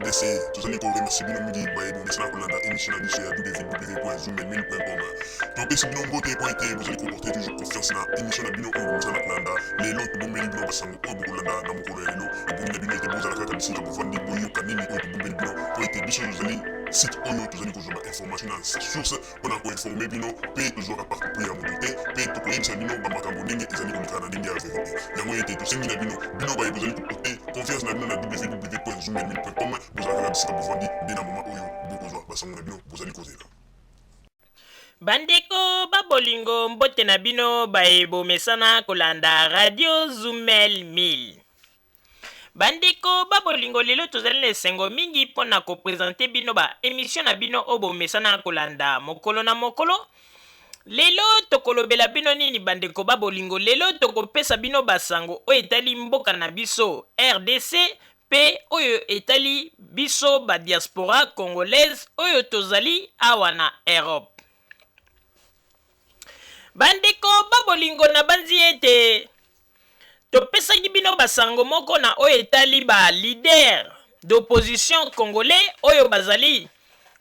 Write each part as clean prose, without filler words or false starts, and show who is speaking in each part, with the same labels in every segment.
Speaker 1: RDC, tozali koremercie bino mingi bayebo mesana kolanda émission na biso ya www.zoommail.com. topesi bino mbote po ete bozali koporte toujours confiance na émission na bino oyo bomesana kolanda lelo tobombeli bino basango oyo bokolanda na mokolo ya lelo ebongi na bino ete bozala kaka bisika bovandi boyoka nini oyo tobombeli bino po ete biso tozali site oyo tozali kozwa bainformation na source mpona koinforme bino mpe tozwaka partout po ya moto te mpe tokoyebisa bino bamakambo ndenge ezali kolekana na ndenge ya verite yango ete tosengi na bino baye bozali koporte confiance na bino na www.zoommail.com bozala kaka bisika bovandi nde na moma oyo bokozwa basango na bino bozali kozela
Speaker 2: bandeko babolingo mbote na bino baye bomesana kolanda radio Zoomel 1000 bandeko babolingo lelo tozali na esengo mingi mpona kopresente bino ba émission na bino oyo bomesana kolanda mokolo na mokolo. Lelo tokolobela bino nini bandeko babolingo? Lelo tokopesa bino basango oyo etali mboka na biso RDC pe oyo etali biso ba diaspora congolaise oyo tozali awa na Europe. Bandeko babolingo na banzi ete topesaki bino basango moko na oyo etali ba leader d'opposition congolais oyo bazali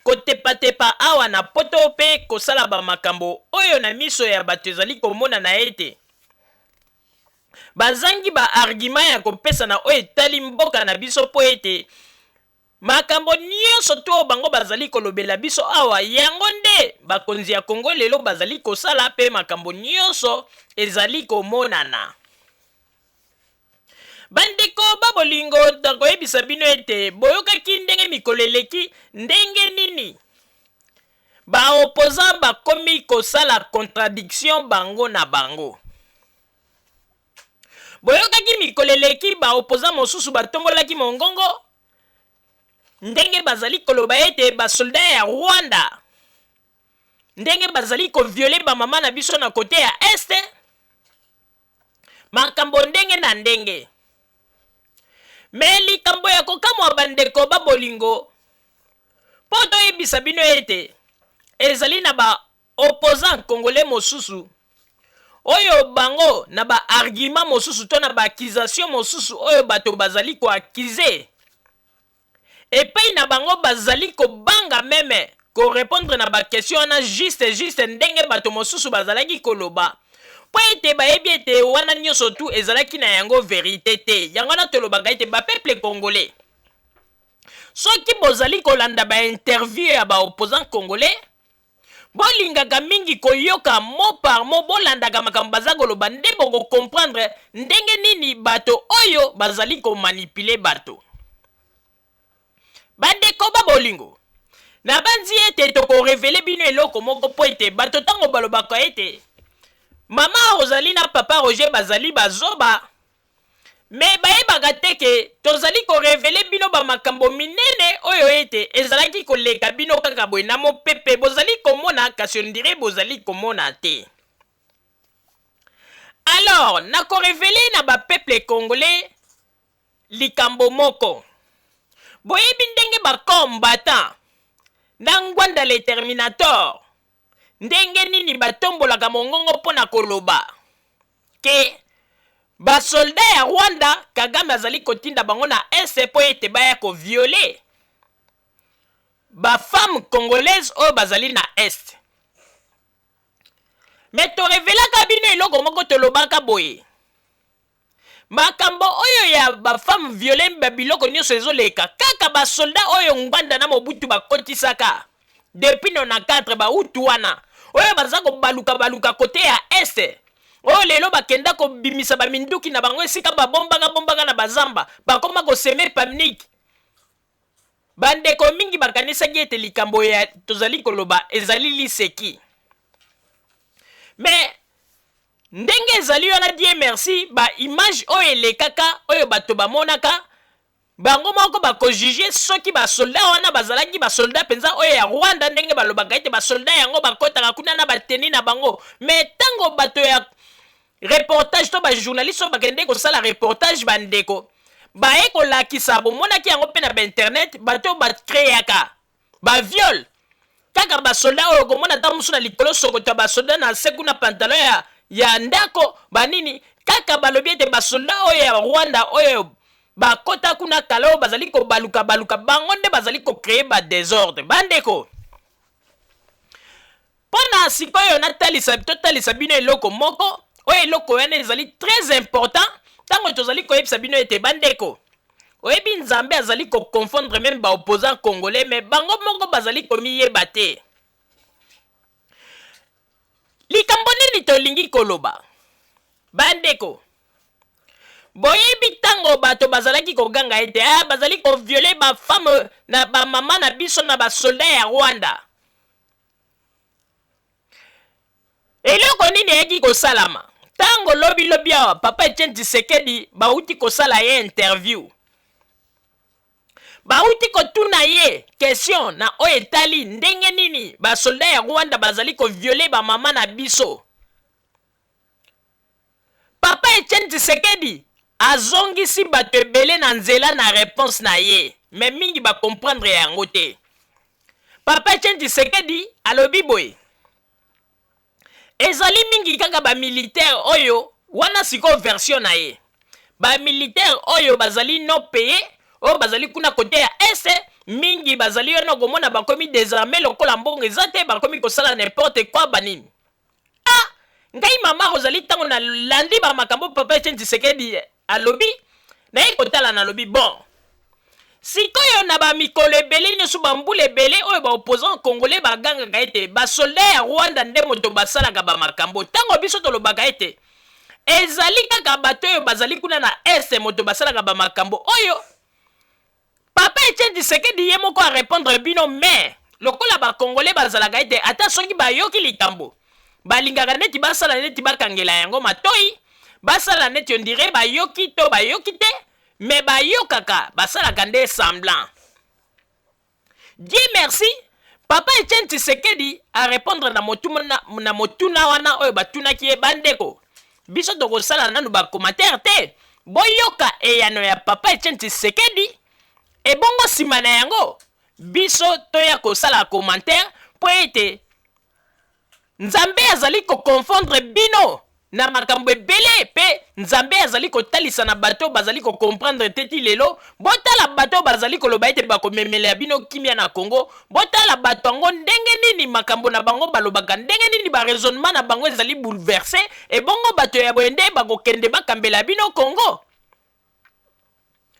Speaker 2: kotepatepa awa na poto pe kosala ba makambo oyo na miso ya bato ezali komona na ete bazangi ba argument ya kopesa na oyo etali mboka na biso po ete makambo nyonso to bango bazali kolobela biso awa yango nde bakonzi ya Kongo lelo bazali kosala pe makambo nyonso ezali komonana. Bandeko babolingo takoyebisa bino ete boyokaki ndenge mikolo eleki ndenge nini ba opposant bakomi kosala contradiction bango na bango. Boyokaki mikolo eleki ba opposant mosusu batombolaki mongongo ndenge bazali koloba ete basolda ya Rwanda ndenge bazali koviole ba mama na biso na kote ya este makambo ndenge na ndenge. Me likambo ya kokamwa bandeko babolingo po toyebisa bino ete ezali na ba opposant congolais mosusu oyo bango na ba argument mosusu to na ba accusation mosusu oyo bato bazali ko accuser epai na bango bazali kobanga meme ko répondre na ba question na juste ndenge bato mosusu bazalaki koloba po ete bayebi ete wana nyonso tu ezalaki na yango verite te. Yango na tolobaka ete ba peuple congolais soki bozali kolanda ba interview ya ba opposant congolais bolingaka mingi koyoka mot par mot bolandaka makambo baza koloba nde boko comprendre ndenge nini bato oyo bazali komanipule bato. Bandeko babolingo na banzi ete tokorevele bino eloko moko po ete bato tango balobaka ete mama Rosalie na papa Roger bazali bazoba me bayebaka teke tozali korevele bino ba makambo minene oyo ete ezalaki koleka bino kaka boye na mopepe bozali komona kasi ondire bozali komona te. Alors na korevele na ba peuple congolais likambo moko boyebi ndenge ba combattant na ngwanda le Terminator ndenge nini batombolaka mongongo mpona koloba ke basolda ya Rwanda Kagame azali kotinda bango na ese po ete baya ko viole ba femme congolaise oyo bazali na est. Me to revelaka bino eloko moko tolobaka boye makambo oyo ya ba femme viole ba biloko nyonso ezoleka kaka basolda oyo ngwanda na Mobutu bakotisaka depuis 94 ba utu wana oyo baza kobaluka kote ya este oyo lelo bakenda kobimisa baminduki na bango esika babombanga na bazamba bakoma koseme panique. Bandeko mingi bakanisaki ete likambo ya tozali koloba ezali liseki me ndenge ezali wana die merci ba image oyo elekaka oyo bato bamonaka bango moko bakojuge soki basolda wana bazalaki basolda penza oyo ya Rwanda ndenge balobaka ete basolda yango bakotaka kuna na bateni na bango. Me tango bato ya reportage to ba journaliste bakende kosala reportage bandeko baye kolakisa bomonaki yango pe na ba internet bato bakreaka ba viol kaka basolda oyo komona ta musu na likolo sokota basolda na seku na pantalon ya ndako banini kaka balobi ete basolda oyo ya Rwanda oyo bakota kuna kala oyo bazali kobaluka bango nde bazali kocreye badésordre. Bandeko, mpona sikoyo totalisa bino eloko moko oyo eloko wana ezali très important ntango tozali koyebisa bino ete bandeko oyebi nzambe azali koconfondre meme baopposant congolais me bango moko bazali komiyeba te. Likambo nini tolingi koloba bandeko? Boyebi ntango bato bazalaki koganga ete bazali koviole bafame na bamama na biso na basoldat ya Rwanda. Eloko nini eyaki kosalama ntango lobi awa Papa Etienne Tshisekedi bauti kosala ye interview, bauti kotuna ye question na oyo etali ndenge nini basoldat ya Rwanda bazali koviole bamama na biso. Papa Etienne Tshisekedi azongisi bato ebele na nzela na réponse na ye, me mingi bakomprendre yango te. Papa Etienne Tshisekedi alobi boye ezali mingi kaka bamilitaire oyo wana siko version na ye, bamilitaire oyo bazali no paye oyo bazali kuna kote ya este, mingi bazali yo na komona bakomi désarmé lokola mbongo eza te, bakomi kosala n'importe quoi banini. Ngai mama ozali ntango na landi bamakambo Papa Etienne Tshisekedi alobi naye kotala na lobi bon sikoyo na bamikolo ebele nyonso bambula ebele oyo baopposant congolais bagangaka ete basoldat ya Rwanda nde moto basalaka bamakambo, ntango biso tolobaka ete ezali kaka bato oyo bazali kuna na este moto basalaka bamakambo oyo. Papa Etienne Tshisekedi ye moko arépondre bino mais lokola bakongolais bazalaka ete ata soki bayoki likambo balingaka neti basala neti bakangela yango matoi, basala neti ondire bayoki to bayoki te, me bayokaka basalaka nde semblant. Dieu merci, Papa Etienne Tshisekedi a répondre na motuna wana oyo batunaki ye bandeko. Biso tokosala nanu bakommentaire te, boyoka eyano ya Papa Etienne Tshisekedi, ebongo nsima na yango biso toya kosala commentaire po ete Nzambe azali koconfondre bino na makambo ebele pe Nzambe azali kotalisa na bato bazali comprendre teti lelo. Botala bato bazali koloba ete bakomemela bino kimia na Congo, botala bato ngo ndenge nini makambo na bango balobaka, ndenge nini ba raisonnement na bango ezali bouleversé, e bongo bato ya bwende bakokende bakambela bino Congo.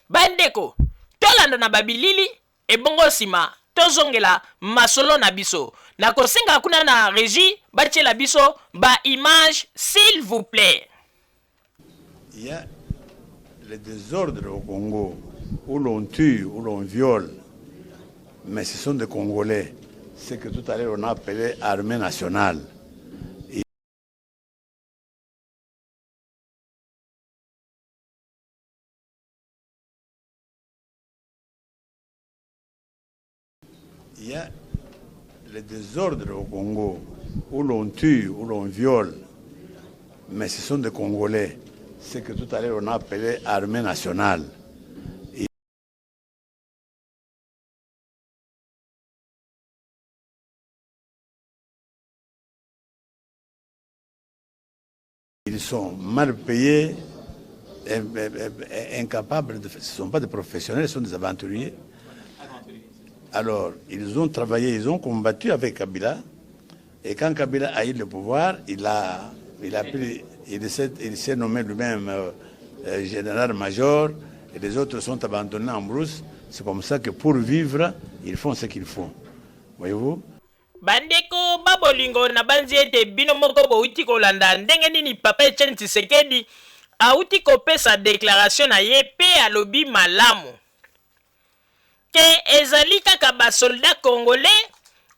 Speaker 2: Bandeko, tolanda na babilili e bongo sima tozongela masolo na biso. Na kosenga kuna na régie batiela biso ba image s'il vous plaît.
Speaker 3: Il y a le désordre au Congo où l'on tue, où l'on viole, mais ce sont des Congolais, ce que tout à l'heure on a appelé armée nationale. Il y a le désordre au Congo où l'on tue, où l'on viole, mais ce sont des Congolais, ce que tout à l'heure on a appelé armée nationale. Ils sont mal payés, incapables, ce ne sont pas des professionnels, ce sont des aventuriers. Alors, ils ont travaillé, ils ont combattu avec Kabila. Et quand Kabila a eu le pouvoir, il s'est nommé lui-même général-major. Et les autres sont abandonnés en brousse. C'est comme ça que pour vivre, ils font ce qu'ils font. Voyez-vous?
Speaker 2: Bandeko babolingo na banzi ete bino moko bouti kolanda ndenge nini Papa Etienne Tshisekedi auti kopesa déclaration na ye pe alobi malamu. Que ezali kaka ba soldat congolais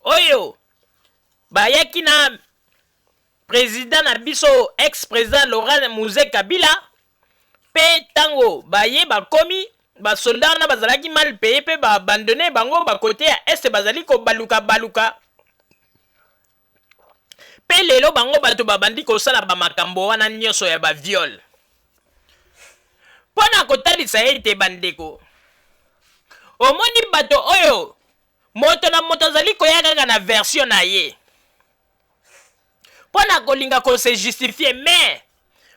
Speaker 2: oyo bayaki na président na biso ex-président Laurent Mouze Kabila pe tango baye bakomi ba soldat na bazalaki mal payé pe ba abandonné bango ba côté ya est bazali ko baluka pe lelo bango bato babandi kosala ba makambo wana nyonso ya ba viol. Pona kotalisa ete bandeko omoni bato oyo moto na moto azali koyaka na version na ye pona kolinga ko se justifier mais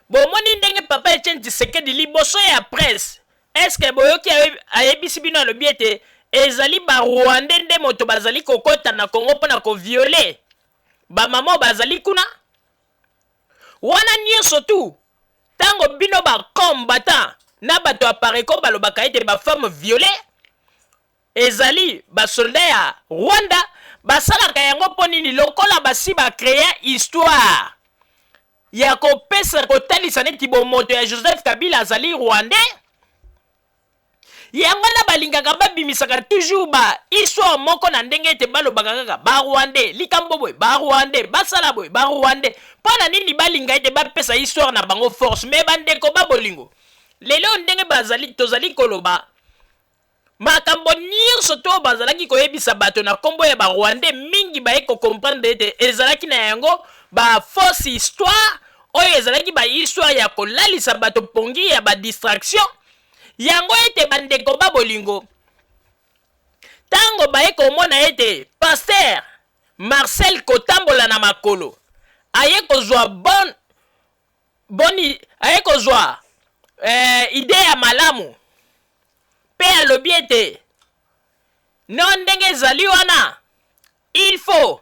Speaker 2: bomoni ndenge Papa Etienne Tshisekedi liboso ya presse est-ce que boyoki ayebisi bino alobi ete ezali barwandais nde moto bazali kokota na Congo mpona koviole bamama bazali kuna wana nyonso tu ntango bino bakombata na bato ya pareko balobaka ete bafemme viole ezali basoldat ya Rwanda basalaka yango mpo nini lokola basi bacrea histoire ya kopesa kotalisa neti bomoto ya Joseph Kabila azali rwandais yango na balingaka babimisaka toujours ba histoire moko na ndenge ete balobaka kaka barwandais likambo boye barwandais basala boye barwandais mpo na nini balinga ete bapesa histoire na bango force me bandeko babolingo lelo ndenge bazali tozali koloba makambo nyonso to bazalaki koyebisa bato na kombo ya barwandais mingi baye kokomprendre ete ezalaki na yango bafausse histoire oyo ezalaki bahistoire ya kolalisa bato pongi ya badistraction yango ete bandeko babolingo ntango baye komona ete Pasteur Marcel kotambola na makolo aye kozwa aye kozwa idée ya malamu pe alobi ete no ndenge ezali wana il faut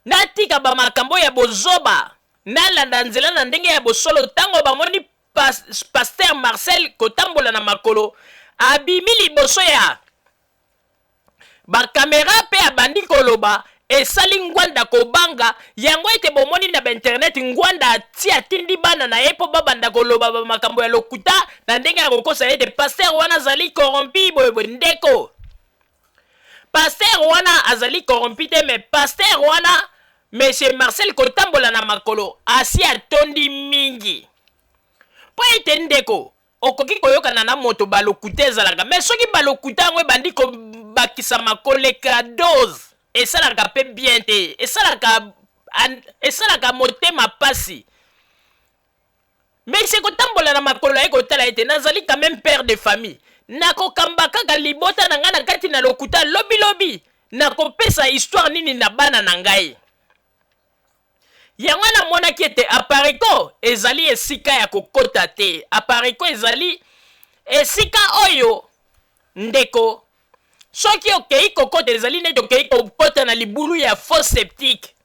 Speaker 2: natika bamakambo ya bozoba nalanda nzela na ndenge ya bosolo ntango bamoni Pasteur Marcel kotambola na makolo abimi liboso ya bakamera pe abandi koloba esali ngwanda kobanga yango ete bomoni na internet ngwanda ati atindi bana na ye mpo babanda koloba bamakambo ya lokuta na ndenge ya kokosa ete Pasteur wana azali corrompi boyeboye ndeko Pasteur wana azali corrompi te me Pasteur wana Monsieur Marcel kotambola na makolo asi atondi mingi po ete ndeko okoki koyokana na moto balokuta ezalaka me soki balokuta yango ebandi kobakisa makoleka dose esalaka mpe bien te esalaka motema pasi mais kotambola na makolo ye kotala ete nazali quand même père de famille nakokamba kaka libota na ngai na kati na lokuta lobilobi nakopesa histoire nini na bana na ngai yango namonaki ete apareko ezali esika ya kokota te apareko ezali esika oyo ndeko soki okei kokota ezali neti okei kokota na libulu ya faux septique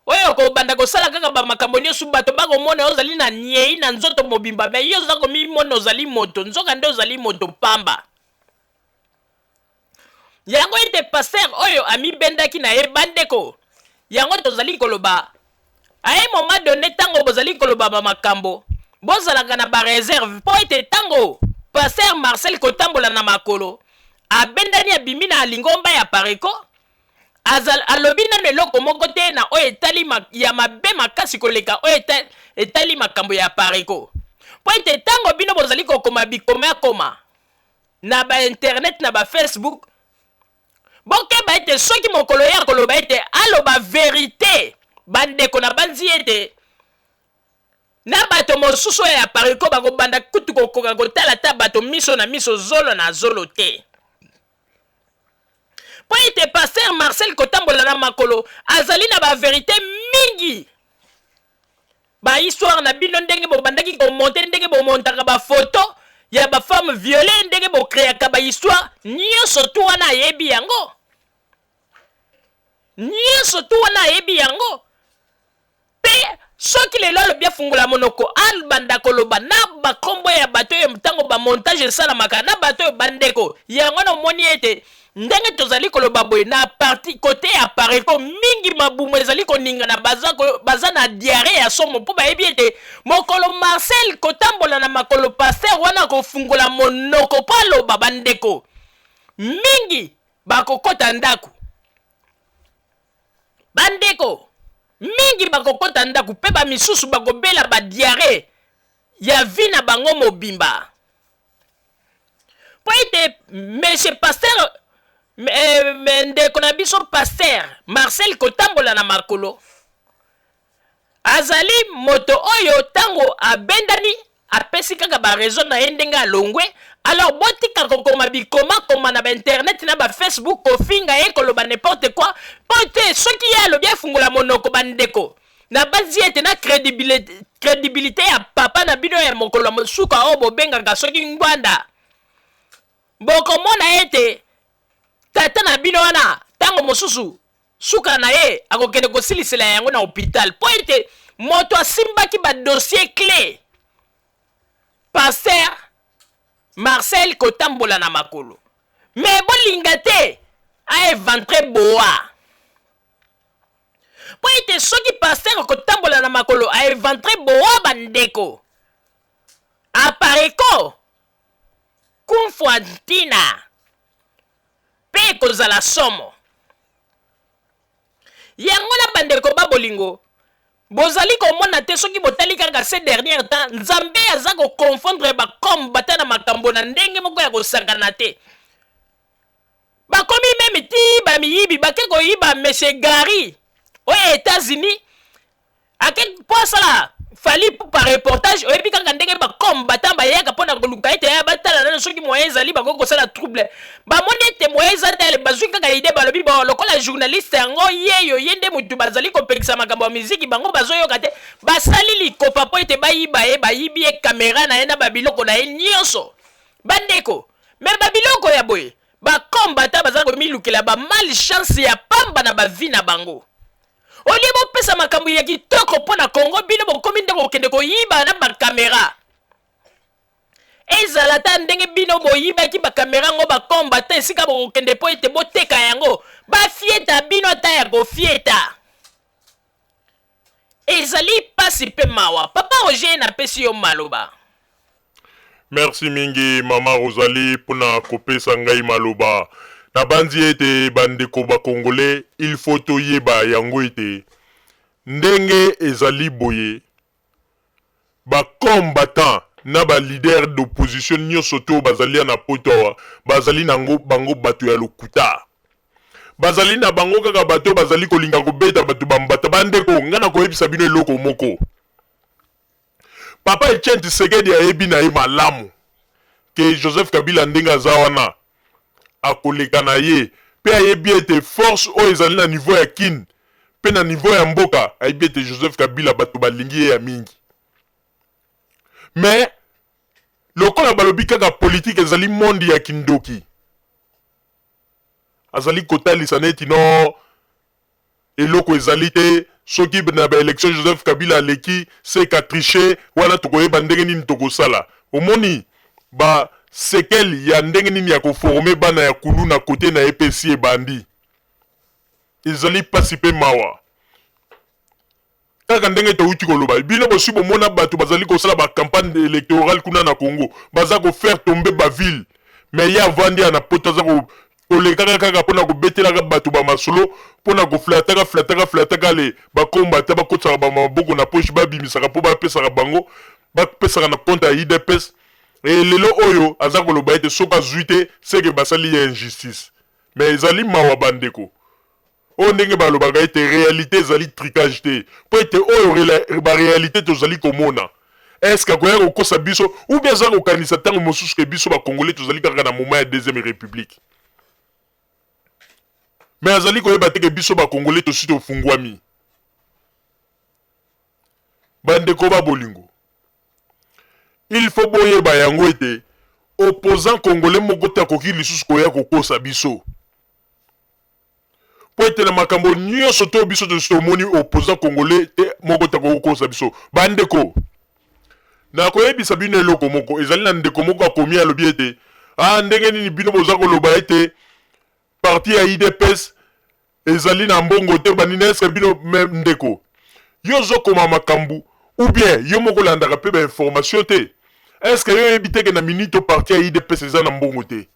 Speaker 2: oyo kobanda kosala kaka bamakambo nyonso bato bakomona ozali na niei na nzoto mobimba me yo oza komimona ozali moto nzoka nde ozali moto pamba yango ete Pasteur oyo amibendaki na ye bandeko yango tozali koloba aye moment donné tango bozali koloba bamakambo bozalaka na bareserve mpo ete tango Pasteur Marcel kotambola na makolo abendani abimi na lingomba ya pareko alobi nano eloko moko te na oyo etali ya mabe makasi koleka oyo etali makambo ya pareko mpo ete tango bino bozali kokoma bikoma koma na bainternet na bafacebook bokeba ete soki mokolo ya koloba ete aloba verité bandeko na banzi ete na bato mosusu oyo ya pareko bakobanda kutu kokoka kotala ta bato miso na miso zolo na zolo te po ete Pasteur Marcel kotambola na makolo azali na baverité mingi bahistoire na bino ndenge bobandaki komonte ndenge bomontaka bafoto ya bafemme viole ndenge bokreaka bahistoire nyonso tu wana ayebi yango nyonso tu wana ayebi yango pe soki lelo alobi afungola monoko albanda koloba na bakombo ya bato oyo ntango bamontage esalamaka na bato oyo bandeko yango na omoni ete ndenge tozali koloba boye na parti kote ya pareko mingi mabumu ezali koningana baza na diare ya somo mpo bayebi ete mokolo Marcel kotambola na makolo Pasteur wana kofungola monoko mpo aloba bandeko mingi bakokota ndako bandeko mingi bakokota ndako mpe bamisusu bakobela badiare ya vi na bango mobimba po ete monsieur Pasteur ndeko na biso Pasteur Marcel kotambola na makolo azali moto oyo tango abendani apesi kaka baraison na ye ndenge alongwe alors botika kokoma bikoma koma na bainternet na bafacebook kofinga ye koloba n'importe quoi po te soki ye alobi afungola monoko bandeko na basi ete na crédibilité ya papa na bino ya mokolo mosuka oyo bobengaka soki ngwanda bokomona ete tata na bino wana ntango mosusu suka na ye akokende kosilisela yango na hôpital mpo ete moto asimbaki badossier clé Pasteur Marcel kotambola na makolo me bolinga te aéventre boa po ete soki Pasteur kotambola na makolo aéventre boa bandeko apareko kumfwa ntina mpe kozala somo yango na bandeko babolingo bozali komona te soki botali kaka ces dernière temps nzambe aza koconfondre bakombata na makambo na ndenge moko ya kosangana te bakomi meme ti bamiyibi bake koyiba monsieur Gary oyo États-Unis ake po asala fali par reportage oyebi kaka ndenge bakombata bayaka mpona koluka ete ya batala nano soki moyen ezali bakoki kosala trouble bamoni ete moyen eza tele bazwi kaka ide balobi bao lokola journaliste yango yeyo ye nde motu bazali kopekisa makambo ya miziki bango bazoyoka te basali likopa po ete bayiba ye bayibi ye kamera na ye na babiloko na ye nyonso bandeko me babiloko ya boye bakombata bazali komilukela bamalchance ya pamba na bavi na bango olie bopesa makambo ya kitoko mpo na Congo bino bokomi nde kokende koyiba na bakamera ezala ta ndenge bino boyibaki bakamera ngo bakombata esika bokokende mpo ete boteka yango bafieta bino ata ya kofieta ezali pasi mpe mawa papa Roger napesi yo maloba.
Speaker 4: Merci mingi mama Rosalie pona kopesa ngai maloba na banzi ete bandeko ba Congolais il faut toyeba yango ete ndenge ezali boye ba combattant na ba leader d'opposition nyonso to bazali na poto bazali nango bango bato ya lokuta bazali na bango kaka bato bazali kolinga kobeta bato bambata bandeko ngana koyebisa bino eloko moko Papa Etienne Tshisekedi ayebi na ye malamu ke Joseph Kabila ndenge aza wana akoleka na ye pe ayebi ete force oyo ezali na niveau ya kin pe na niveau ya mboka ayebi ete Joseph Kabila bato balingi ye ya mingi mais lokola balobi kaka politique ezali monde ya kindoki azali kotalisa neti no eloko ezali te soki na ba élection Joseph Kabila aleki c'est ka tricher wana tokoyeba ndenge nini tokosala omoni ba sekel ya ndenge nini ya koforme bana ya kulu na kote na EPC e bandi ezali pasi pe mawa kaka ndenge touti koloba bino bosi bomona bato bazali kosala ba campagne électorale kuna na Congo baza ko faire tomber ba ville mais ya vandi na poto za ko olekaka kaka pona kobetelaka bato ba masolo pona ko flataka le bakombata bakotaka ba maboko na poche babimisaka po bapesaka bango bapesaka na compte ya IDPS et lelo oyo aza koloba ete soka zuite seke basali ya injustice mais ezali mawa bandeko o ndenge balobaka ete réalité ezali tricage te po ete oyo ba réalité tozali komona est-ce akoya kokosa biso ou bien aza kokanisa ntango mosusu ke biso bakongolais tozali kaka na moment ya deuxième république mais azali koyeba teke biso bakongolais tosi tofungwami bandeko babolingo il faut boyeba yango ete opposant congolais moko te akoki lisusu koya kokosa biso po ete na makambo nyonso to biso tosi tomoni opposant congolais te moko te akokosa biso bandeko nakoyebisa bino eloko moko ezali na ndeko moko akomi alobi ete ndenge nini bino boza koloba ete parti ya IDPS ezali na mbongo te banini eske bino même ndeko yo zokoma makambu ou bien yo moko landaka pe ba information te eske yo ebiteke na minute parti ya IDPS eza na mbongo te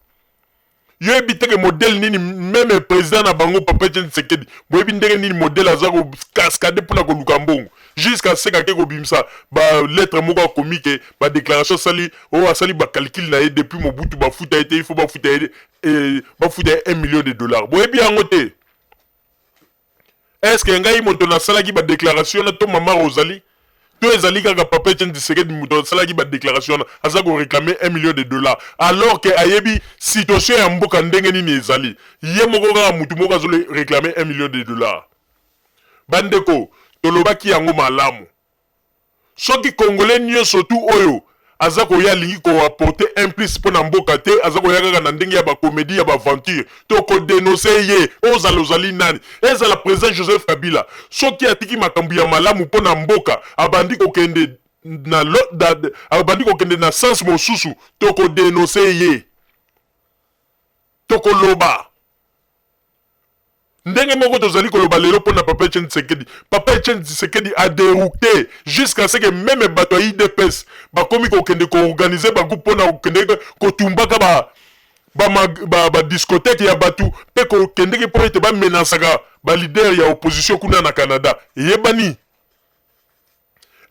Speaker 4: yo ebiteke modèle nini même président na bango Papa Etienne Tshisekedi boyebi ndenge nini modèle aza ko cascade pona ko luka mbongo jusqu'à ce que ko bimsa ba lettre moko comique ba déclaration sali asali ba calcul na ye depuis Mobutu ba futa été il faut ba futa 1 million de dollars boyebi yango te est-ce que ngai moto na salaki ba déclaration na to mama Rosalie to ezali kaka Papa Etienne Tshisekedi moto salaki ba déclaration na aza ko réclamer 1 million de dollars alors que ayebi situation ya mboka ndenge nini ezali ye moko kaka mutu moko azole réclamer 1 million de dollars bandeko tolobaki yango malamu soki congolais nyonso tu oyo aza koya alingi koapporte implice mpo na mboka te aza koya kaka na ndenge ya bacomédie ya baventure to kodenonse ye ozala ozali nani ezala président Joseph Kabila soki atiki makambo ya malamu mpo na mboka abandi kokende na sens mosusu to kodenonse ye to koloba ndenge moko tozali koloba lelo mpo na Papa Etienne Tshisekedi a dérouté jusqu'à ce que même bato ya IDPS bakomi kokende koorganize bagroupe mpo na kokende kotumbaka badiscothèque ya batu mpe kokendeki mpo ete bamenasaka balider ya opposition kuna na Canada yebani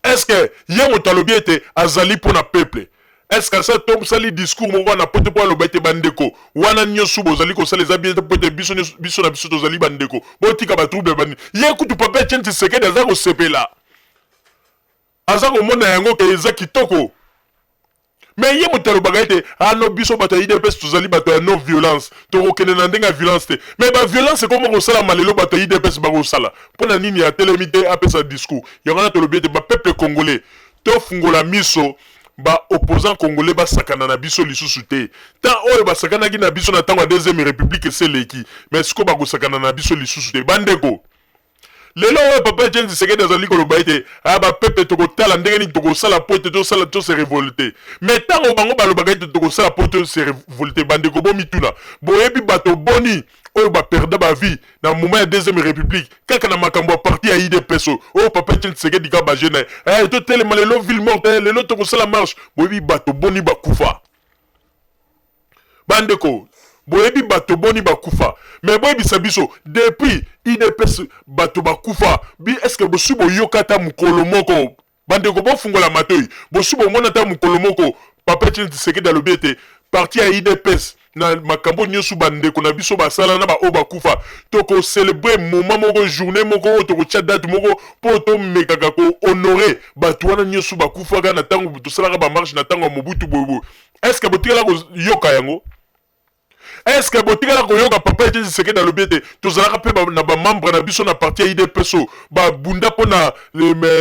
Speaker 4: est-ce que ye moto alobi ete azali mpo na peuple est-ce que ça tombe sali discours moko na pote po aloba ete bandeko wana nyonso bozali kosala eza bien po ete biso na biso tozali bandeko botika batrouble bani ye kutu Papa Etienne Tshisekedi aza kosepela aza komona yango ke eza kitoko mais ye moto alobaka ete ano biso bato ya IDPS tozali bato ya non violence tokokende na ndenge ya violence te mais baviolence ekoma kosalama lelo bato ya IDPS bakosala mpo na nini atelemi te apesa discours yango wana tolobi ete bapeuple congolais tofungola miso opposant congolais basakana na biso lisusu te tant oyo basakanaki na biso na ntango ya deuxième république eseleki mais siko bakosakana na biso lisusu te bandeko lelo oyo Papa Etienne Tshisekedi azali koloba ete bapeuple tokotala ndenge nini tokosala po ete tosala tose révolté mais ntango bango balobaka ete tokosala po tose révolté bandeko bomituna boyebi bato boni oyo baperda bavie na moment ya deuxième république kaka na makambo ya parti ya IDPS oyo Papa Etienne Tshisekedi ka bagene totelema lelo ville morte lelo tokosala marche boyebi bato boni bakufa bandeko boyebi bato boni bakufa mais boyebisa biso depuis IDPS bato bakufa est-ce que bosu boyoka ata mokolo moko bandeko bofungola matoi bosu bomona ata mokolo moko Papa Etienne Tshisekedi alobi ete parti ya IDPS na makambo nyonso bandeko na biso basala na baoyo bakufa tokocelebre moment moko journée moko oyo tokotya date moko mpo tomekaka kohonore bato wana nyonso bakufaka na ntango tosalaka bamarche na ntango ya Mobutu boyeboye est-ce que botikala koyoka yango est-ce que botikala koyoka Papa Etienne Tshisekedi alobi ete tozalaka mpe na bamembre na biso na parti ya IDPS babunda mpo na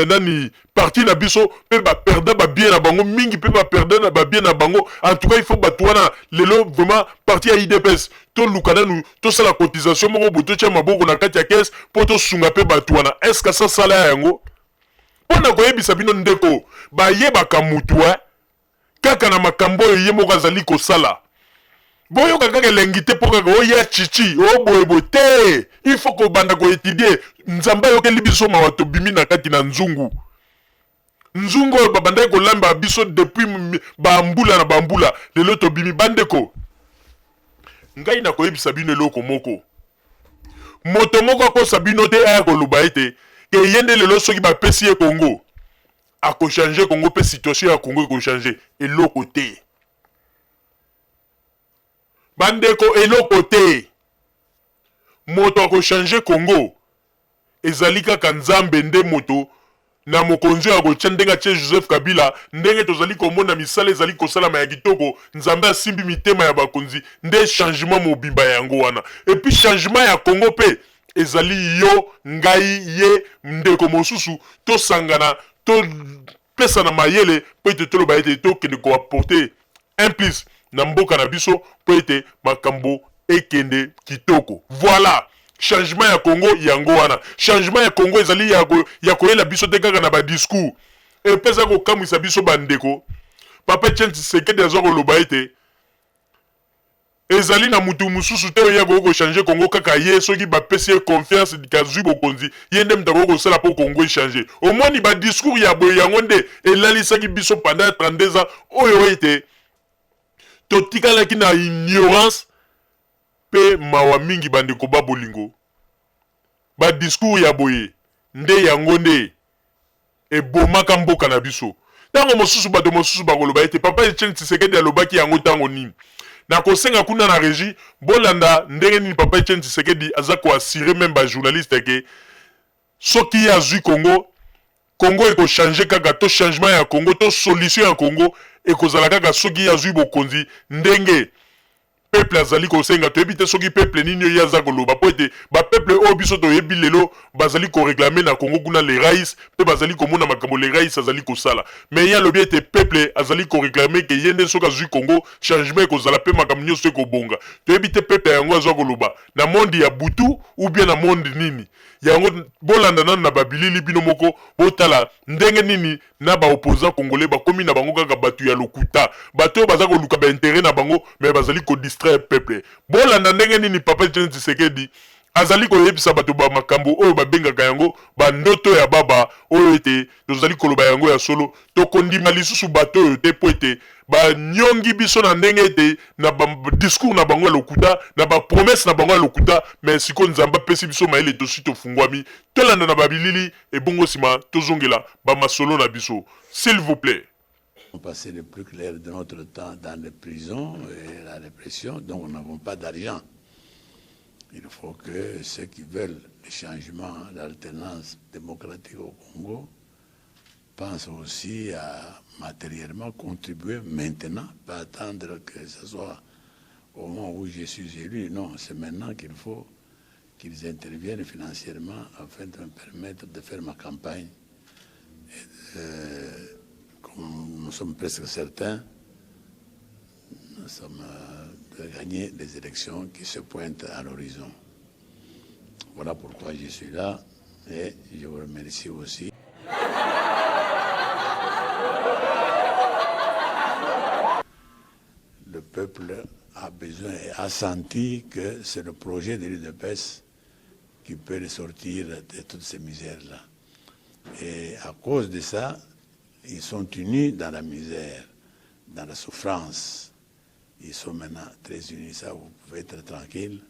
Speaker 4: nani parti na biso mpe baperda babien na bango mingi mpe baperda na babien na bango en tout cas il faut bato wana lelo vraiment parti ya IDPS toluka nanu tosala cotisation moko boye totya maboko na kati ya caisse mpo tosunga mpe bato wana est-ce que ça sala yango mpo na koyebisa bino ndeko bayebaka mutu kaka na makambo oyo ye moko azali kosala boyoka kaka elengi te mpo kaka oya chichi oboyeboye te il faut kobanda koetudie nzambe ayokeli biso mawa tobimi na kati na nzungu oyo babandaki kolamba biso depuis bambula na bambula lelo tobimi bandeko ngai nakoyebisa bino eloko moko moto moko akosa bino te aya koloba ete ke ye nde lelo soki bapesi ye Congo akochange Congo mpe situation ya Congo ekochange eloko te bandeko eloko te moto akochange Congo ezali kaka nzambe nde moto na mokonzi ya kotya ndenge atie Joseph Kabila ndenge tozali komona misala ezali kosalama ya kitoko nzambe asimbi mitema ya bakonzi nde changement mobimba yango wana epuis changement ya Congo mpe ezali yo ngai ye ndeko mosusu tosangana topesana mayele mpo ete toloba ete tokende koapporte implice na mboka na biso mpo ete makambo ekende kitoko voilà changement ya Congo yango wana changement ya Congo ezali ya koyela biso te kaka na badiscours epesa kokamwisa biso bandeko Papa Etienne Tshisekedi aza koloba ete ezali na mutu mosusu te oyo akokochange Congo kaka ye soki bapesi ye confiance kazwi bokonzi ye nde mutu akokosala mpo Congo echange omoni badiscours ya boye yango nde elalisaki biso pendant 32 ans oyo ete totikalaki na ignorance pe mawa mingi bandeko babolingo badiscours ya boye nde yango nde ebomaka mboka na biso ntango mosusu bato mosusu bakoloba ete Papa Etienne Tshisekedi alobaki yango ntango nini nakosenga kuna na régie bolanda ndenge nini Papa Etienne Tshisekedi aza koassire même bajournaliste ke soki azwi Congo ekochange kaka to changement ya Congo to solution ya Congo ekozala kaka soki azwi bokonzi ndenge peuple azali kosenga toyebi te soki peuple nini oyo aza koloba po ete bapeuple oyo biso toyebi lelo bazali koreklame na Congo kuna le rais mpe bazali komona makambo le rais azali kosala me ye alobi ete peuple azali koreklame ke ye nde soki azwi Congo changement ekozala mpe makambo nyonso ekobonga toyebi te peuple yango azwa koloba na monde ya butu ou bien na monde nini yango bolanda nanu na babilili bino moko botala ndenge nini na baopposant congolais bakomi na bango kaka bato ya lokuta bato oyo baza koluka baintere na bango me bazali kodistraire peuple bolanda ndenge nini Papa Etienne Tshisekedi azali koyebisa bato bamakambo oyo babengaka yango bandoto ya baba oyo ete tozali koloba yango ya solo tokondima lisusu bato oyo te po ete banyongi biso na ndenge ete na discours na bango ya lokuta na bapromese na bango ya lokuta me siko nzambe apesi biso mayele tosi tofungwami tolanda na babilili ebongo nsima tozongela bamasolo na biso s'il vous plaît.
Speaker 3: On passait le plus clair de notre temps dans les prisons et la répression, donc nous n'avons pas d'argent. Il faut que ceux qui veulent le changement, l'alternance démocratique au Congo pensent aussi à matériellement contribuer maintenant, pas attendre que ce soit au moment où je suis élu. Non, c'est maintenant qu'il faut qu'ils interviennent financièrement afin de me permettre de faire ma campagne. Comme nous sommes presque certains, nous sommes de gagner des élections qui se pointent à l'horizon. Voilà pourquoi je suis là et je vous remercie aussi. Le peuple a besoin et a senti que c'est le projet de l'UDPS qui peut les sortir de toutes ces misères-là. Et à cause de ça, ils sont unis dans la misère, dans la souffrance. Ils sont maintenant très unis, ça vous pouvez être tranquille.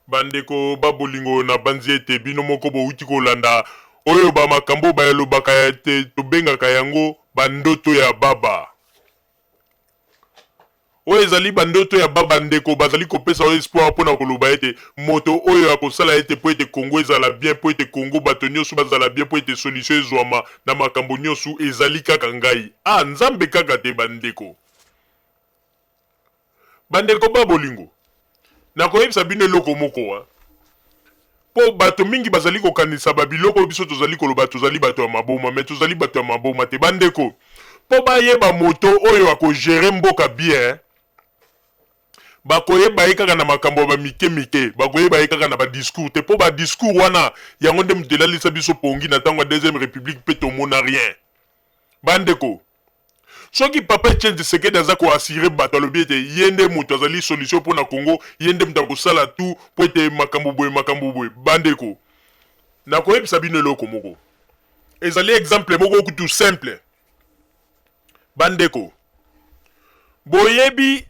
Speaker 4: Bandeko babolingo na banzi ete bino moko bouti kolanda oyo ba makambo ba elobaka ete tobengaka yango bandoto ya baba. Oyo ezali bandoto ya baba ndeko bazali kopesa oyo espoir mpona koloba ete moto oyo akosala ete po ete Congo ezala bien po ete Congo bato nyonso bazala bien po ete solution ezwama na makambo nyonso ezali kaka ngai nzambe kaka te bandeko babolingo nakoyebisa bino eloko moko po bato mingi bazali kokanisa babiloko biso tozali koloba tozali bato ya maboma me tozali bato ya maboma te bandeko po bayeba moto oyo akogere mboka bien bakoyeba ye kaka na makambo ba mike bakoyeba ye kaka na ba discours te po ba discours wana yango nde mutelalisa biso pongi na tango ya deuxième république pe tomona rien bandeko soki Papa Etienne Tshisekedi aza koassire bato alobi ete ye nde moto azali solution mpona Congo ye nde moto akosala tu po ete makambo boye bandeko nakoyebisa bino eloko moko ezali exemple moko kutu simple bandeko boyebi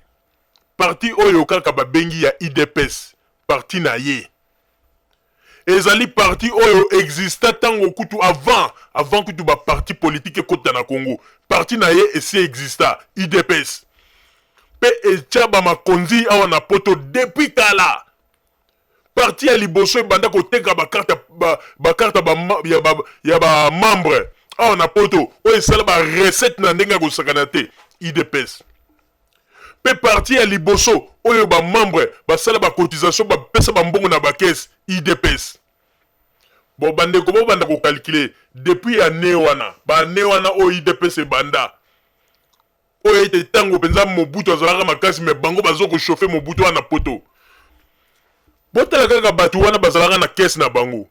Speaker 4: parti oyo kaka babengi ya IDPS parti na ye ezali parti oyo exista tango kutu avant kutu ba parti politique ekota na Congo parti na ye esi exista IDPS pe etia ba makonzi awa na poto depuis kala parti ya liboso ebanda koteka bakarte ya ba membre awa na poto oyo esala ba recette na ndenge ya kosakana te IDPS pe parti ya liboso oyo ba membre basala ba cotisation bapesa bambongo na bakese IDPS bo bandeko bo banda ko calculer depuis année wana oyo IDPS ebanda oyo ete tango penza Mobutu azalaka makasi me bango bazo ko chauffer Mobutu wana poto botala kaka batu wana bazalaka na caisse na bango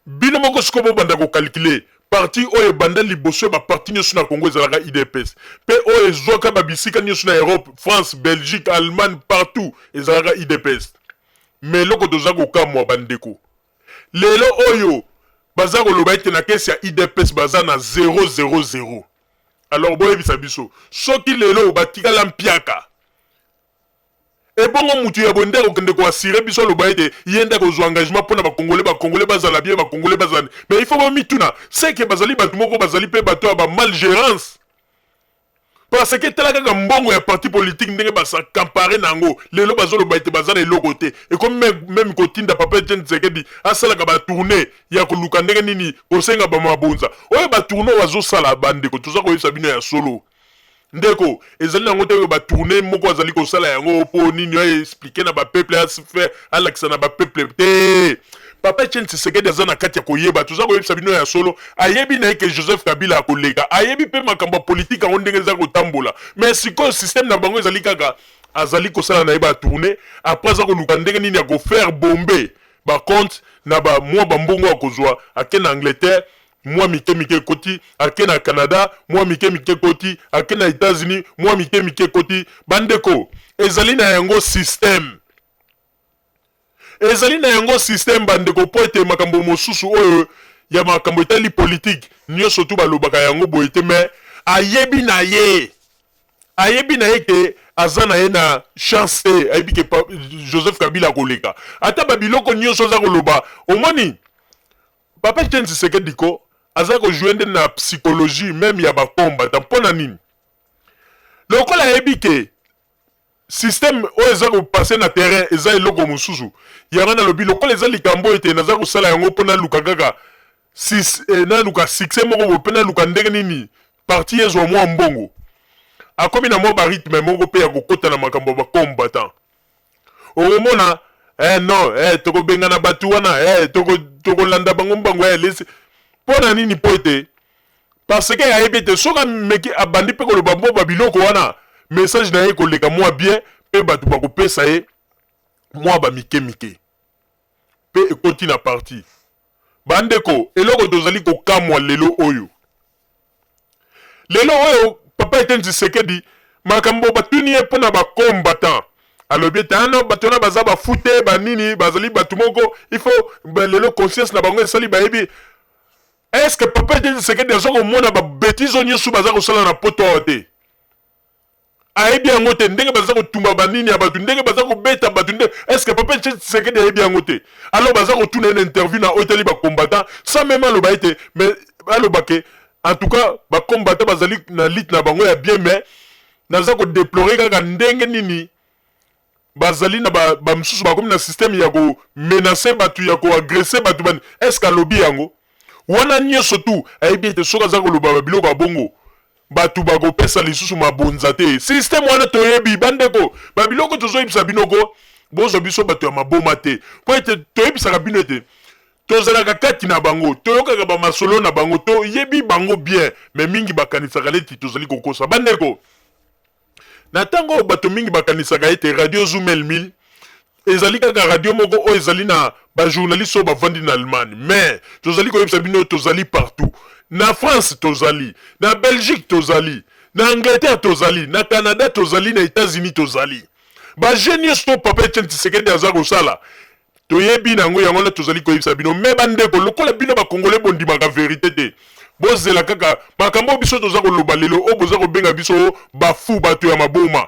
Speaker 4: bino moko siko bo banda ko calculer parti oyo banda liboso ba parti nyonso na Congo ezalaka IDPS pe oyo ezwaka babisika nyonso na Europe France Belgique Allemagne partout ezalaka IDPS mais loko toza kokamwa bandeko lelo oyo baza koloba ete na kesi ya IDPS baza na 000 alors boyebisa biso soki lelo batikala mpiaka ebongo mutu ya bonde kokende koassire biso loba ete yenda kozwa engagement mpona bakongole bazala bien bakongole bazala mais il faut bamituna seke bazali bato moko bazali mpe bato ya bamalgérance parce que tala kaka mbongo ya parti politique ndenge basakampare nango lelo bazoloba ete baza na eloko te ekomi même kotinda Papa Etienne Tshisekedi asalaka batourne ya koluka ndenge nini kosenga bamabonza oyo batourne oyo azosala bandeko toza koyebisa bino ya solo ndeko ezali nango te ba tourner moko azali ko sala yango po nini ya expliquer na ba peuple a se faire alakisa na ba peuple te papa Etienne Tshisekedi aza na kati ya koyeba tuza koyebisa bino ya solo ayebi na ke Joseph Kabila akoleka ayebi pe makambo politique yango ndenge eza kotambola mais sikoyo système na bango ezali kaka azali kosala na ye ba tourner après aza koluka ndenge nini ya kofaire bombe ba compte na ba mwa bambongo ya kozwa ake na Angleterre moi mike koti ake na Canada moi mike koti ake na États-Unis moi mike koti bandeko ezali na yango système ezali na yango système bandeko po ete makambo mosusu oyo ya makambo etali politique nyonso tu balobaka yango boye te mais ayebi na ye ke aza na ye na chance te ayebi ke Joseph Kabila koleka ata babiloko nyonso aza koloba omoni papa Etienne Tshisekedi ko aza kojoindre na psychologie même ya bakombata mpona nini lokola ayebi ke système oyo eza kopase na terrain eza eloko mosusu yango nalobi lokola eza likambo ete naza kosala yango mpo naluka kaka naluka succès moko mpe naluka ndenge nini parti ezwa mwa mbongo akomi na mwa barythme moko mpe ya kokota na makambo bakombatan okomona non tokobengana bato wana tokolanda bango mbango lesi mpo na nini po ete parce que ayebi ete soki ameki abandi mpe koloba mpo babiloko wana message na ye koleka mwa bien mpe bato bakopesa ye mwa bamike mpe ekoti na parti bandeko eloko tozali kokamwa lelo oyo papa Etienne Tshisekedi makambo batuni ye mpona bakombatan alobi ete ano bato wana baza bafute banini bazali bato moko ifo lelo conscience na bango esali bayebi est-ce que papa Etienne Tshisekedi aza komona babétise oyo nyonso baza kosala na poto awa te ayebi yango te ndenge baza kotumba banini ya bato ndenge baza kobeta bato nde est-ce que papa Etienne Tshisekedi ayebi yango te alors baza kotuna une interview na oteli bakombatan sans même aloba ete mais aloba ke en tout cas bakombatan bazali na lit na bango ya bien mais naza kodéplorer kaka ndenge nini bazali na bamosusu bakomi na système ya komenace bato ya koagresse bato bani est-ce que alobi yango wana nyonso tu ayebi ete soki aza koloba babiloko ya bongo bato bakopesa lisusu mabonza te système wana toyebi bandeko babiloko tozoyebisa binoko bozwa biso bato ya maboma te po ete toyebisaka bino ete tozalaka kati na bango toyokaka bamasolo na bango toyebi bango bien mais mingi bakanisaka leti tozali kokosa bandeko na ntango oyo bato mingi bakanisaka ete radio Zoomel 1000 ezali kaka radio moko oyo ezali na bajournaliste oyo bavandi na Allemagne mais tozali koyebisa bino tozali partout na France tozali na Belgique tozali na Angleterre tozali na Canada tozali na États-Unis tozali bajeune nyonso papa Etienne Tshisekedi aza kosala toyebi nango yango na tozali koyebisa bino me bandeko lokola bino bakongole bondimaka vérité te bozela kaka makambo biso toza koloba lelo oyo boza kobenga biso bafu bato ya maboma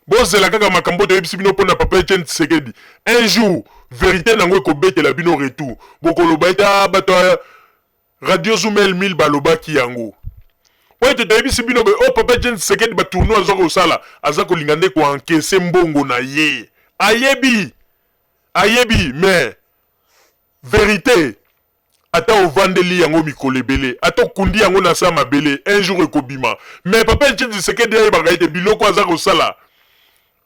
Speaker 4: bozela kaka makambo toyebisi bino mpona papa Etienne Tshisekedi un jour vérité nango ekobetela bino retour bokoloba ete bato ya radio Zoomel 1000 balobaki yango po ete toyebisi bino o papa Etienne Tshisekedi batourno aza kosala aza kolinga nde koankese mbongo na ye ayebi mais vérité ata ovandeli yango mikolo ebele ata okundi yango na sa mabele un jour ekobima mais papa Etienne Tshisekedi ayebaka ete biloko aza kosala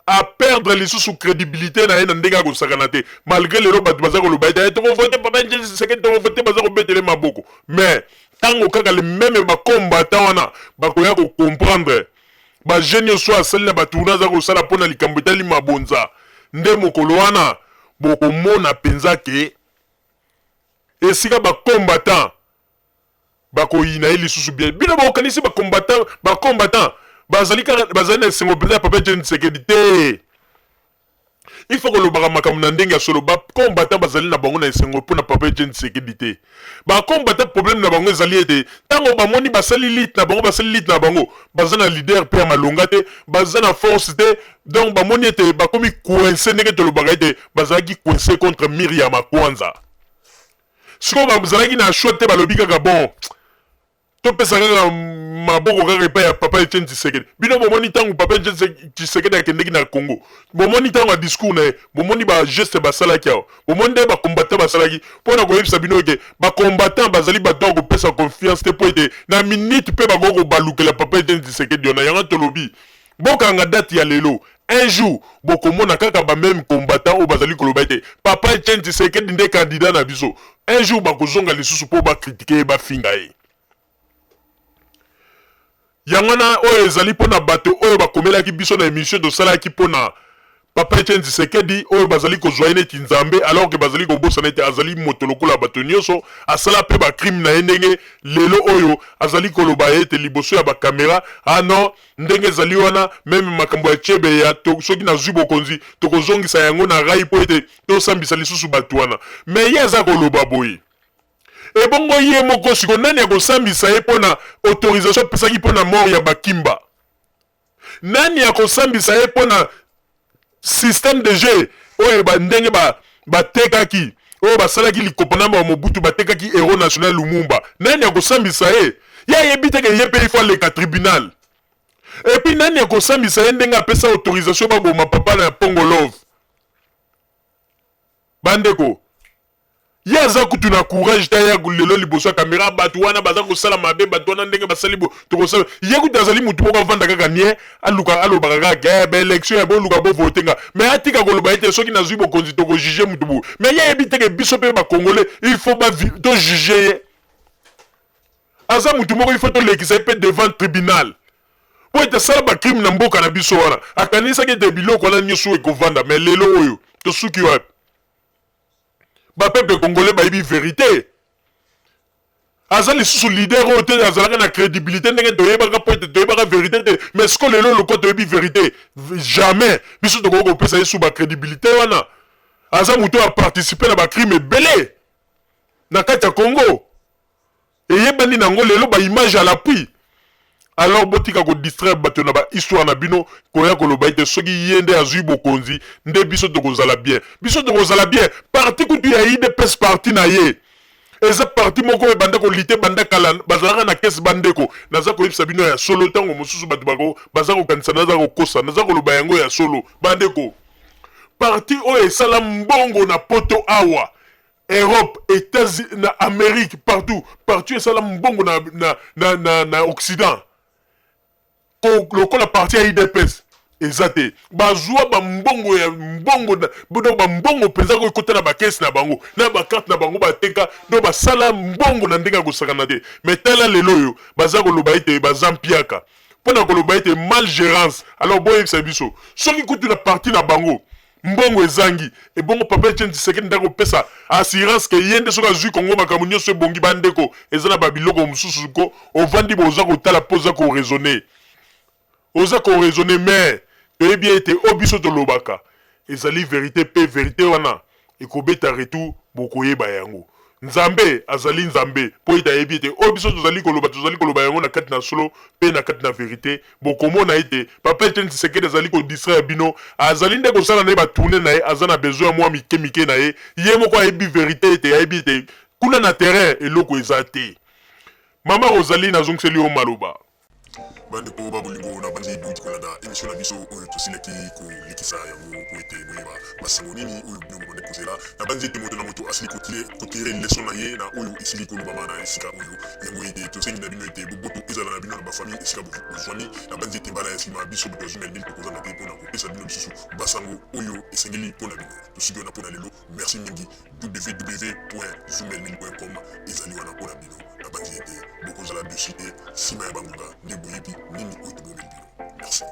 Speaker 4: a perdre lisusu crédibilité na ye na ndenge akosakana te malgré lelo bato baza koloba ete tokovote papa Etienne Tshisekedi tokovote baza kobetele maboko mais ntango kaka le même bakombata wana bakoya kocomprendre bajeune nyonso asali na batourna aza kosala mpona likambo etali mabonza nde mokolo wana bokomona mpenza ke esika bakombatan bakoyina ye lisusu bien bino bakokanisi bakombatan bazali na esengo mpenza ya papa Etienne Tshisekedi te il faut kolobaka makambo na ndenge ya solo bakombatan bazali na bango na esengo mpona papa Etienne Tshisekedi te bakombatan problème na bango ezali ete ntango bamoni basali lit na bango baza na leader mpe ya malonga te baza na force te donc bamoni ete bakomi coince ndenge tolobaka ete bazalaki coince contre Miriam Makwanza sikoyo bazalaki na choix te balobi kaka bon topesa kaka maboko kaka epai ya papa Etienne Tshisekedi. Bino bomoni ntango papa Etienne Tshisekedi akendeki na Congo, bomoni ntango ya discours na ye, bomoni bageste basalaki awa, bomoni nde bacombattant basalaki mpo na koyebisa bino eke bacombattant bazali bato ya kopesa confiance te mpo ete na minute mpe bakoki kobalukela papa Etienne Tshisekedi wana. Yango tolobi bokanga date ya lelo, un jour bokomona kaka bameme combattant oyo bazali koloba ete papa Etienne Tshisekedi nde candidat na biso. Un jour bakozonga lisusu mpo bakritike ye bafinga ye. Yangana oyo ezali pona bato oyo bakomelaki biso na émission tosalaki pona papa Etienne Tshisekedi oyo bazali kozwa neti nzambe alors que bazali kobosa neti azali moto lokola bato nyonso asala pe ba crime na ndenge lelo oyo azali koloba ete liboso ya ba kamera non ndenge ezali wana même makambo ya chebe ya soki na zwi bokonzi tokozongisa yango na rai po ete tosambisa lisusu bato wana mais ye aza koloba boye. Et bongo ye moko siko nani ya kosambisa ye pona autorisation pesaki pona mort ya bakimba, nani ya kosambisa ye pona système de jeu oyo ndenge batekaki oyo basalaki likopanamba wa Mobutu batekaki héros national Lumumba, nani ya kosambisa ye yebi teke ye pe ifo aleka tribunal. Et puis nani ya kosambisa ye ndenge apesa autorisation baboma papa na Pongo Love bandeko. Ye aza kutu na courage ta ya lelo liboso ya kamera bato wana baza kosala mabe bato wana ndenge basali bo tokosala ye kutu azali mutu moko avanda kaka nie aluka alobaka kaka ba élection ya boluka bo vote nga mais atika koloba ete soki nazwi bokonzi tokojuge mutu bo mais ye yebi teke biso pe ba congolais il faut ba to juger ye aza mutu moko il faut to lekisa pe devant tribunal po ete sala ba crime na mboka na biso wana akanisaki ete biloko wana nyonso ekovanda mais lelo oyo tosuki wapi ba peuple congolais bayibi vérité azali sous leader oyo te azalaka na crédibilité ndenge toyebaka po ete toyebaka vérité te mais siko lelo loko toyebi vérité jamais biso tokoki kopesa ye sous ba crédibilité wana aza moto aparticipe na bacrime ebele na kati ya Congo eyebani nango lelo baimage à l'appui. Alors botika ko distraire bato na ba histoire na bino koya koloba ete soki yende azui bokonzi nde biso tokozala bien parti kutu ya IDPS parti na ye eza parti moko ebanda ko lite banda kala bazalaka na kesi bandeko naza koyebisa bino ya solo tango mosusu bato bako baza kokanisa naza kokosa naza koloba yango ya solo bandeko parti oyo esala mbongo na poto awa Europe, États-Unis, na Amérique, partout esala mbongo na Occident. Lokola parti ya IDPS ezate bazwa bambongo ya mbongo bambongo penza ko kota na bakesi na bango na bakarte na bango bateka do basala mbongo na ndenge kosakana te mais tala lelo yo baza koloba ete bazampiaka pona koloba ete malgérance. Alors boye biso soki kutu na parti na bango mbongo ezangi e bongo papa Etienne Tshisekedi ndako pesa assurance ke yende soka zui Congo makambo nyonso ebongi bandeko ezana babiloko mosusu ko ovandi boza kotala poza ko raisonner oza ko raisonner mais toyebi ete obiso tolobaka ezali vérité pe vérité wana ekobeta retour bokoyeba yango nzambe azali nzambe po ete ayebi ete obiso tozali koloba yango na kati na solo pe na kati na vérité bokomona ete papa Etienne Tshisekedi azali kodistraire bino azali nde kosala na ye batourne na ye aza na besoin mwa mike na ye ye moko ayebi vérité ete ayebi ete kuna na terrain eloko eza te. Mama Rosalie nazongiseli yo maloba
Speaker 1: bandeko babolingo na bandi duti kolanda émission na biso oyo tosilaki kolikisa yango po ete boyeba basango nini oyo bino bobande kozela na bandi ete moto na moto asili kotire leson na ye na oyo esili kolobama na esika oyo yango ete tosengi na bino ete boboto ezala na bino na bafamille esika bozwani na bandi ete mbala ya nsima biso boto azwi na ndenge tokozanga te mpona kopesa bino lisusu basango oyo esengeli mpona bino tosiki wana mpona lelo merci mingi www.zoomelmil.com ezali wana mpona bino na bandi ete bokozala dessus te nsima ya bangonga nde boyebi nini oyo tobomeli bino merci.